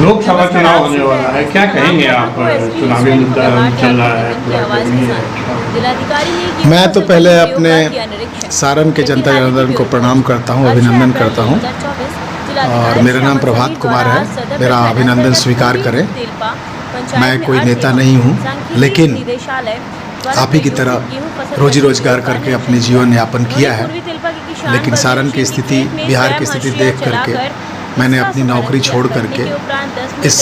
लोकसभा चुनाव होने वाला है, क्या कहेंगे आप? चुनावी मुद्दा चल रहा है पूरा। मैं तो पहले अपने सारण के जनता जनार्दन को प्रणाम करता हूं, अभिनंदन करता हूं और मेरा नाम प्रभात कुमार है। मेरा अभिनंदन स्वीकार करें। मैं कोई नेता नहीं हूं, लेकिन आप ही की तरह रोजी रोजगार करके अपने जीवन यापन किया है। लेकिन सारण की स्थिति, बिहार की स्थिति देख करके मैंने अपनी नौकरी छोड़ करके इस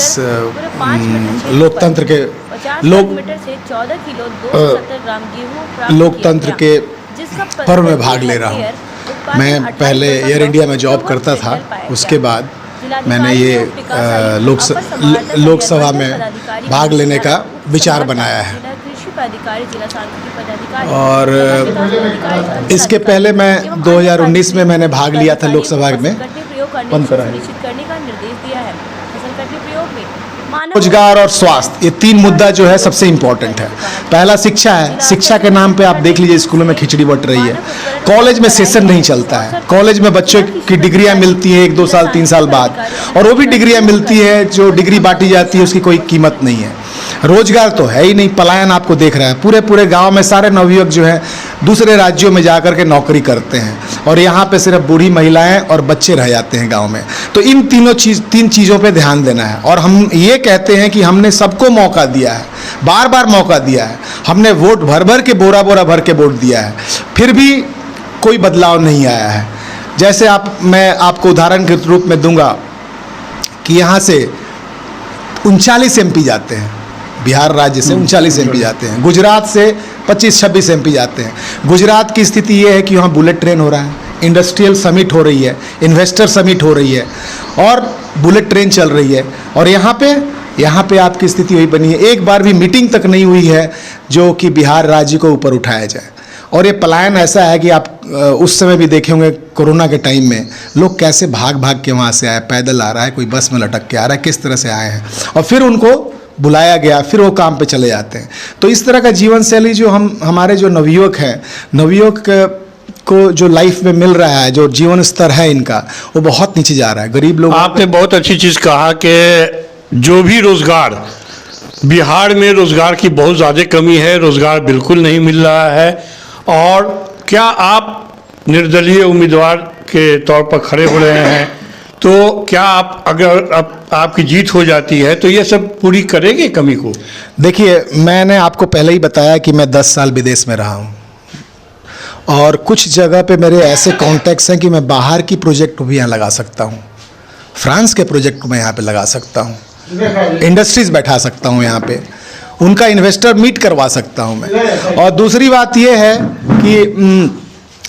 लोकतंत्र के पर्व में भाग ले रहा हूँ। मैं पहले एयर इंडिया में जॉब करता था, उसके बाद मैंने ये लोकसभा में भाग लेने का विचार बनाया है। और इसके पहले मैं 2019 में मैंने भाग लिया था लोकसभा में। बंद करा है। रोजगार और स्वास्थ्य, ये तीन मुद्दा जो है सबसे इम्पोर्टेंट है। पहला शिक्षा है। शिक्षा के नाम पे आप देख लीजिए स्कूलों में खिचड़ी बट रही है। कॉलेज में सेशन नहीं चलता है। कॉलेज में बच्चों की डिग्रियां मिलती है 1-2 साल 3 साल बाद, और वो भी डिग्रियां मिलती है, जो डिग्री बांटी जाती है उसकी कोई कीमत नहीं है। रोजगार तो है ही नहीं, पलायन आपको देख रहा है। पूरे गांव में सारे नवयुवक जो हैं दूसरे राज्यों में जाकर के नौकरी करते हैं और यहाँ पे सिर्फ बूढ़ी महिलाएं और बच्चे रह जाते हैं गांव में। तो इन तीन चीज़ों पे ध्यान देना है। और हम ये कहते हैं कि हमने सबको मौका दिया है, बार बार मौका दिया है। हमने वोट भर के बोरा भर के वोट दिया है, फिर भी कोई बदलाव नहीं आया है। जैसे मैं आपको उदाहरण के रूप में दूंगा कि यहाँ से 39 MP जाते हैं, बिहार राज्य से 39 MP जाते हैं। गुजरात से 25-26 MP जाते हैं। गुजरात की स्थिति ये है कि वहाँ बुलेट ट्रेन हो रहा है, इंडस्ट्रियल समिट हो रही है, इन्वेस्टर समिट हो रही है और बुलेट ट्रेन चल रही है। और यहाँ पे आपकी स्थिति वही बनी है। एक बार भी मीटिंग तक नहीं हुई है जो कि बिहार राज्य को ऊपर उठाया जाए। और ये पलायन ऐसा है कि आप उस समय भी देखे होंगे कोरोना के टाइम में लोग कैसे भाग के वहाँ से आए, पैदल आ रहा है, कोई बस में लटक के आ रहा है, किस तरह से आए हैं और फिर उनको बुलाया गया, फिर वो काम पे चले जाते हैं। तो इस तरह का जीवन शैली जो हमारे जो नवयुवक हैं, नवयुवक को जो लाइफ में मिल रहा है, जो जीवन स्तर है इनका, वो बहुत नीचे जा रहा है। गरीब लोग। आपने बहुत अच्छी चीज़ कहा कि जो भी रोजगार, बिहार में रोजगार की बहुत ज़्यादा कमी है, रोजगार बिल्कुल नहीं मिल रहा है। और क्या आप निर्दलीय उम्मीदवार के तौर पर खड़े हो रहे हैं, तो क्या आप, अगर आपकी जीत हो जाती है तो ये सब पूरी करेंगे कमी को? देखिए, मैंने आपको पहले ही बताया कि मैं 10 साल विदेश में रहा हूँ और कुछ जगह पे मेरे ऐसे कॉन्टैक्ट्स हैं कि मैं बाहर की प्रोजेक्ट भी यहाँ लगा सकता हूँ। फ्रांस के प्रोजेक्ट को मैं यहाँ पे लगा सकता हूँ, इंडस्ट्रीज बैठा सकता हूँ यहाँ पे, उनका इन्वेस्टर मीट करवा सकता हूँ मैं। और दूसरी बात ये है कि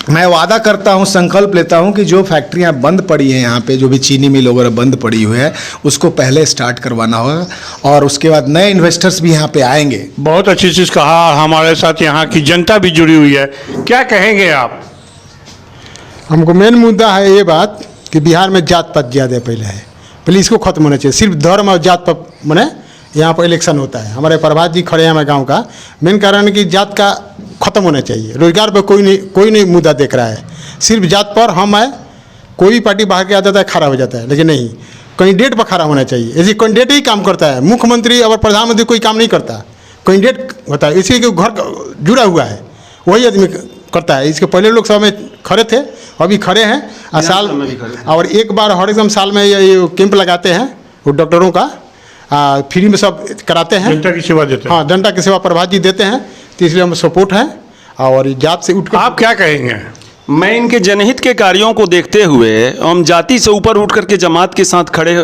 मैं वादा करता हूँ, संकल्प लेता हूँ कि जो फैक्ट्रियाँ बंद पड़ी हैं यहाँ पे, जो भी चीनी मिल वगैरह बंद पड़ी हुई है, उसको पहले स्टार्ट करवाना होगा और उसके बाद नए इन्वेस्टर्स भी यहाँ पे आएंगे। बहुत अच्छी चीज़ कहा। हमारे साथ यहाँ की जनता भी जुड़ी हुई है, क्या कहेंगे आप? हमको मेन मुद्दा है ये बात कि बिहार में जात पात ज़्यादा पहले इसको खत्म होना चाहिए। सिर्फ धर्म और जात पात मने यहाँ पर इलेक्शन होता है। हमारे प्रभात जी खड़े हैं हमारे गांव का। मेन कारण है कि जात का खत्म होना चाहिए। रोजगार पर कोई नहीं मुद्दा देख रहा है, सिर्फ जात पर हम है। कोई भी पार्टी बाहर के आ जाता है, खड़ा हो जाता है, लेकिन नहीं, कैंडिडेट पर खड़ा होना चाहिए। ऐसे कैंडिडेट ही काम करता है। मुख्यमंत्री और प्रधानमंत्री कोई काम नहीं करता, कैंडिडेट होता है। इसी के घर जुड़ा हुआ है, वही आदमी करता है। इसके पहले लोग सभा में खड़े थे, अभी खड़े हैं। और एक बार हर एकदम साल में ये कैंप लगाते हैं वो डॉक्टरों का, फ्री में सब कराते हैं, जनता की सेवा देते हैं। हाँ, जनता की सेवा प्रभात जी देते हैं, तो इसलिए हम सपोर्ट हैं। और जात से उठ कर आप क्या कहेंगे? मैं इनके जनहित के कार्यों को देखते हुए हम जाति से ऊपर उठ करके जमात के साथ खड़े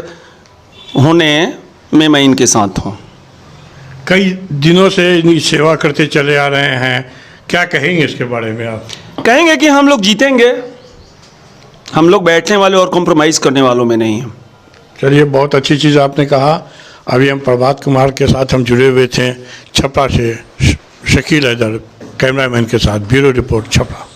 होने में मैं इनके साथ हूँ। कई दिनों से इनकी सेवा करते चले आ रहे हैं, क्या कहेंगे इसके बारे में आप? कहेंगे कि हम लोग जीतेंगे, हम लोग बैठने वाले और कॉम्प्रोमाइज़ करने वालों में नहीं हैं। चलिए, बहुत अच्छी चीज़ आपने कहा। अभी हम प्रभात कुमार के साथ हम जुड़े हुए थे छपरा से, शकील हैदर कैमरामैन के साथ। Bureau report, Chhapra.